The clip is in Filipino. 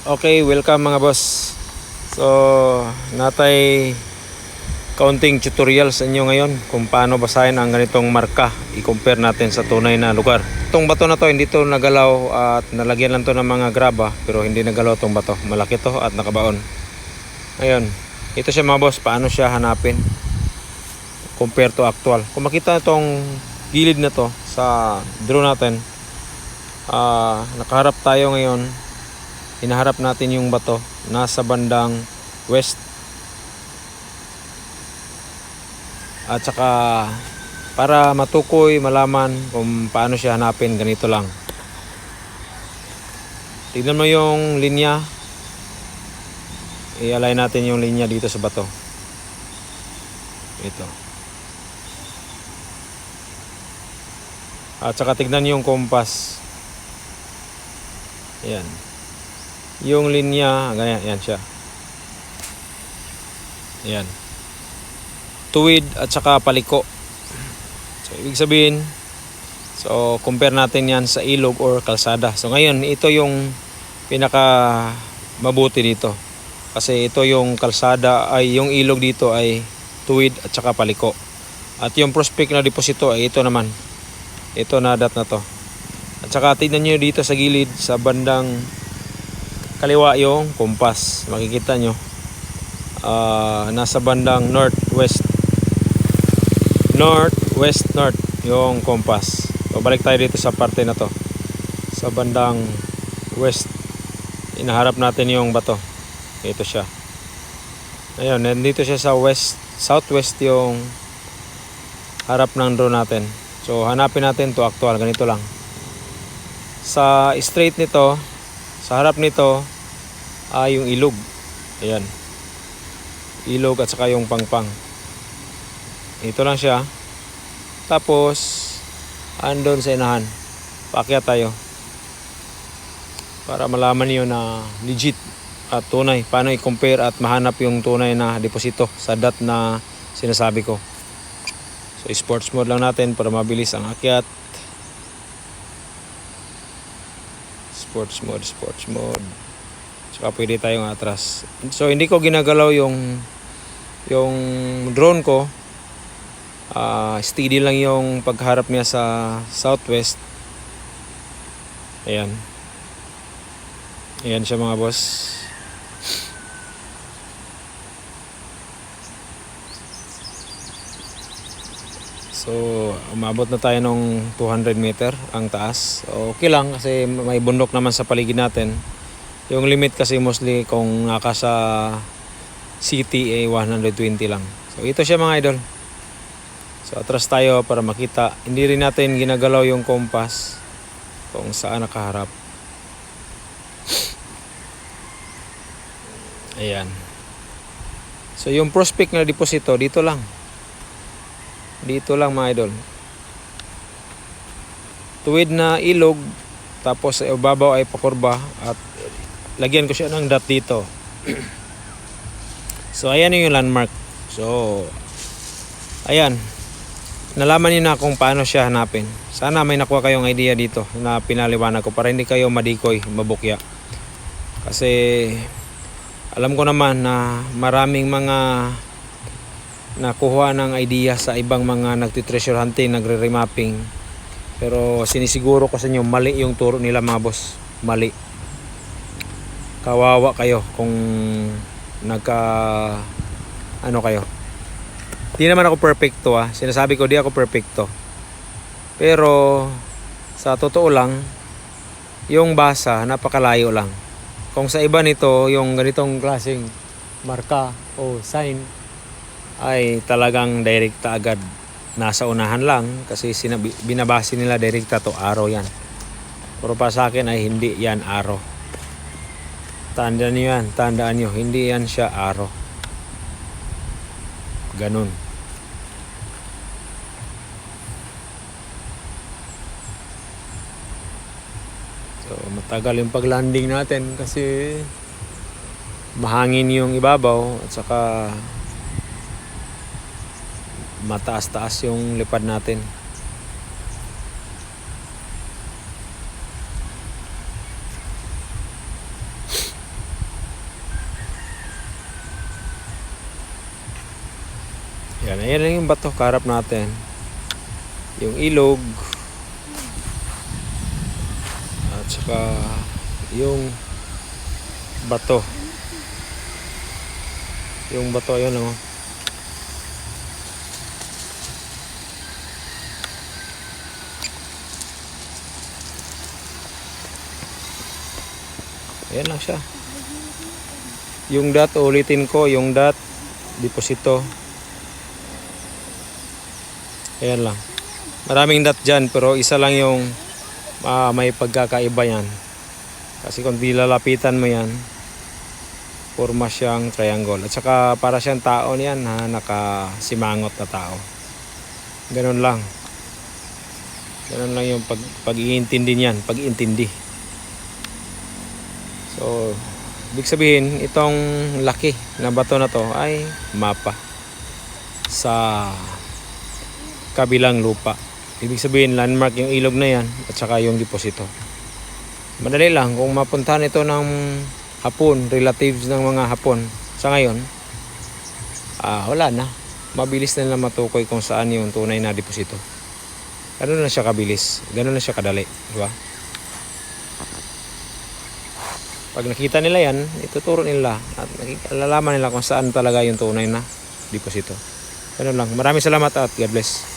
Okay, welcome mga boss. So, natay kaunting tutorial sa inyo ngayon kung paano basahin ang ganitong marka. I-compare natin sa tunay na lugar. Itong bato na to, hindi to nagalaw at nalagyan lang to ng mga graba, pero hindi nagalaw tong bato. Malaki to at nakabaon. Ngayon, ito siya mga boss, paano siya hanapin compare to actual. Kung makita itong gilid na to sa drone natin, nakaharap tayo ngayon. Hinaharap natin yung bato nasa bandang west. At saka para matukoy, malaman kung paano siya hanapin, ganito lang. Tignan mo yung linya. I-align natin yung linya dito sa bato. Ito. At saka tignan yung compass. Ayan. Yung linya, ganyan, yan siya. Ayan. Tuwid at saka paliko. So, ibig sabihin, so, compare natin yan sa ilog or kalsada. So, ngayon, ito yung pinaka mabuti dito. Kasi ito yung kalsada, ay yung ilog dito ay tuwid at saka paliko. At yung prospect na deposito ay ito naman. Ito na dat na to. At saka tignan nyo dito sa gilid, sa bandang kaliwa yung compass. Makikita nyo. Nasa bandang northwest yung compass. So, balik tayo dito sa parte na to. Sa bandang west. Inaharap natin yung bato. Ito siya. Ayun, nandito siya sa southwest yung harap ng drone natin. So, hanapin natin to actual. Ganito lang. Sa straight nito, sa harap nito ay yung ilog. Ayan. Ilog at saka yung pangpang. Ito lang siya. Tapos andon sa inahan. Paakyat tayo. Para malaman niyo na legit at tunay. Paano i-compare at mahanap yung tunay na deposito sa dot na sinasabi ko. So sports mode lang natin para mabilis ang akyat. Sports mode. Saka pwede tayong atras. So hindi ko ginagalaw yung drone ko. Steady lang yung pagharap niya sa southwest. Ayan. Ayan siya mga boss. So, umabot na tayo ng 200 meter ang taas. Okay lang kasi may bundok naman sa paligid natin. Yung limit kasi mostly kung naka sa city ay 120 lang. So, ito siya mga idol. So, atras tayo para makita. Hindi rin natin ginagalaw yung compass kung saan nakaharap. Ayan. So, yung prospect na deposito, dito lang. Dito lang mga idol. Tuwid na ilog, tapos sa ibabaw ay pakurba at lagyan ko siya ng dot dito. So ayan yung landmark. So ayan. Nalaman niyo na kung paano siya hanapin. Sana may nakuha kayong idea dito na pinaliwanag ko para hindi kayo madikoy, mabukya. Kasi alam ko naman na maraming mga nakuha ng idea sa ibang mga nagti-treasure hunting, nagre-remapping. Pero sinisiguro ko sa inyo, mali yung turo nila mga boss. Mali. Kawawa kayo kung kayo. Di naman ako perfecto Sinasabi ko di ako perfecto. Pero sa totoo lang, yung basa napakalayo lang. Kung sa iba nito, yung ganitong klaseng marka o sign ay talagang direkta agad. Nasa unahan lang kasi binabase nila direkta to arrow yan. Pero pa sa akin ay hindi yan arrow. Tandaan nyo, hindi yan siya arrow. Ganun. So matagal yung paglanding natin kasi mahangin yung ibabaw at saka mataas-taas yung lipad natin. Yan, ayan lang yung bato kaharap natin. Yung ilog. At saka yung bato. Yung bato, ayan lang. Ayan lang siya. Yung dot, ulitin ko, yung dot, deposito. Ayan lang. Maraming dot dyan, pero isa lang yung may pagkakaiba yan. Kasi kung dilalapitan mo yan, forma siyang triangle. At saka para siyang tao niyan, nakasimangot na tao. Ganun lang. Ganun lang yung pag-iintindi niyan, pag-iintindi. So, ibig sabihin, itong laki na bato na to ay mapa sa kabilang lupa. Ibig sabihin, landmark yung ilog na yan at saka yung deposito. Madali lang kung mapuntahan ito ng Hapon, relatives ng mga Hapon sa ngayon, wala na. Mabilis na nila matukoy kung saan yung tunay na deposito. Ganun na siya kabilis, ganun na siya kadali, di ba? Pag nakita nila yan, ituturo nila at lalaman nila kung saan talaga yung tunay na deposito. Ganun lang. Maraming salamat at God bless.